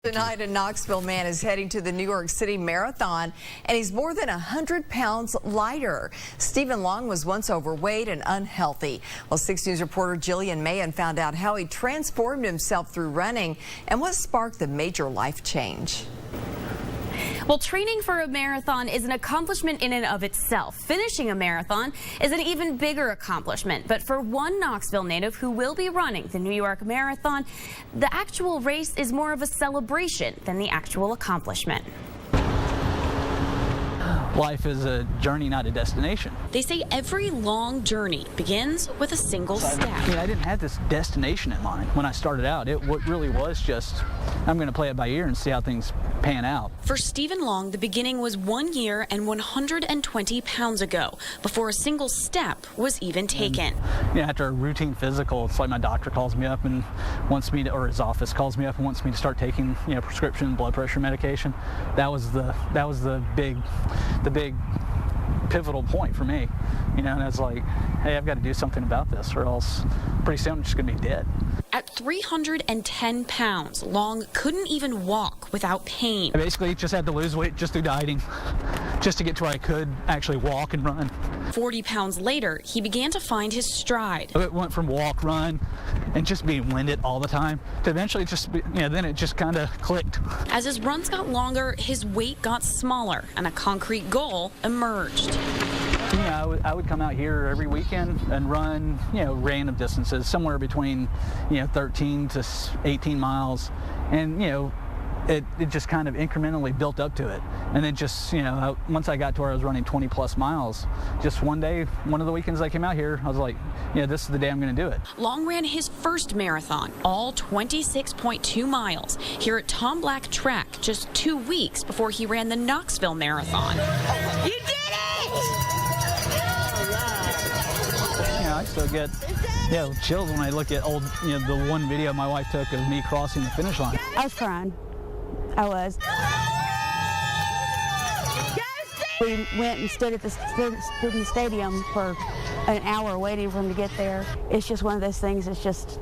Tonight, a Knoxville man is heading to the New York City Marathon, and he's more than 100 pounds lighter. Stephen Long was once overweight and unhealthy. Well, 6 News reporter Jillian Mahen found out how he transformed himself through running and what sparked the major life change. Well, training for a marathon is an accomplishment in and of itself. Finishing a marathon is an even bigger accomplishment. But for one Knoxville native who will be running the New York Marathon, the actual race is more of a celebration than the actual accomplishment. Life is a journey, not a destination. They say every long journey begins with a single step. I didn't have this destination in mind when I started out. It really was just, I'm going to play it by ear and see how things pan out. For Stephen Long, the beginning was 1 year and 120 pounds ago, before a single step was even taken. After a routine physical, it's like my doctor calls me up and wants me to, or his office calls me up and wants me to start taking, prescription blood pressure medication. That was the big pivotal point for me, and it's like, hey, I've got to do something about this or else pretty soon I'm just going to be dead. At 310 pounds, Long couldn't even walk without pain. I basically just had to lose weight just through dieting, just to get to where I could actually walk and run. 40 pounds later, he began to find his stride. It went from walk, run, and just being winded all the time to eventually just, then it just kind of clicked. As his runs got longer, his weight got smaller, and a concrete goal emerged. I would come out here every weekend and run, random distances, somewhere between, 13 to 18 miles, and, it just kind of incrementally built up to it. And then just, once I got to where I was running 20 plus miles, just one day, one of the weekends I came out here, I was like, this is the day I'm going to do it. Long ran his first marathon, all 26.2 miles, here at Tom Black Track just 2 weeks before he ran the Knoxville Marathon. You did it! I still get chills when I look at old, the one video my wife took of me crossing the finish line. I was crying. I was. We went and stood in the stadium for an hour waiting for him to get there. It's just one of those things. It's just,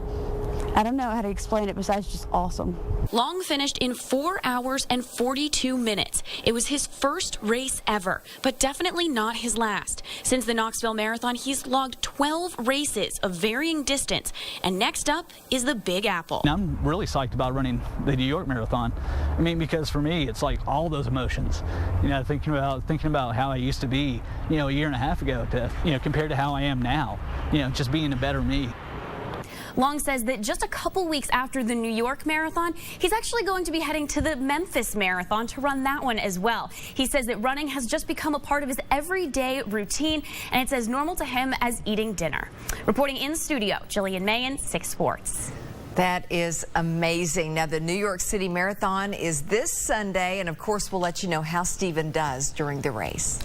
I don't know how to explain it besides just awesome. Long finished in 4 hours and 42 minutes. It was his first race ever, but definitely not his last. Since the Knoxville Marathon, he's logged 12 races of varying distance. And next up is the Big Apple. Now, I'm really psyched about running the New York Marathon. Because for me, it's like all those emotions. Thinking about how I used to be, a year and a half ago to, compared to how I am now. Just being a better me. Long says that just a couple weeks after the New York Marathon, he's actually going to be heading to the Memphis Marathon to run that one as well. He says that running has just become a part of his everyday routine, and it's as normal to him as eating dinner. Reporting in studio, Jillian Mahen, 6 Sports. That is amazing. Now, the New York City Marathon is this Sunday, and of course, we'll let you know how Stephen does during the race.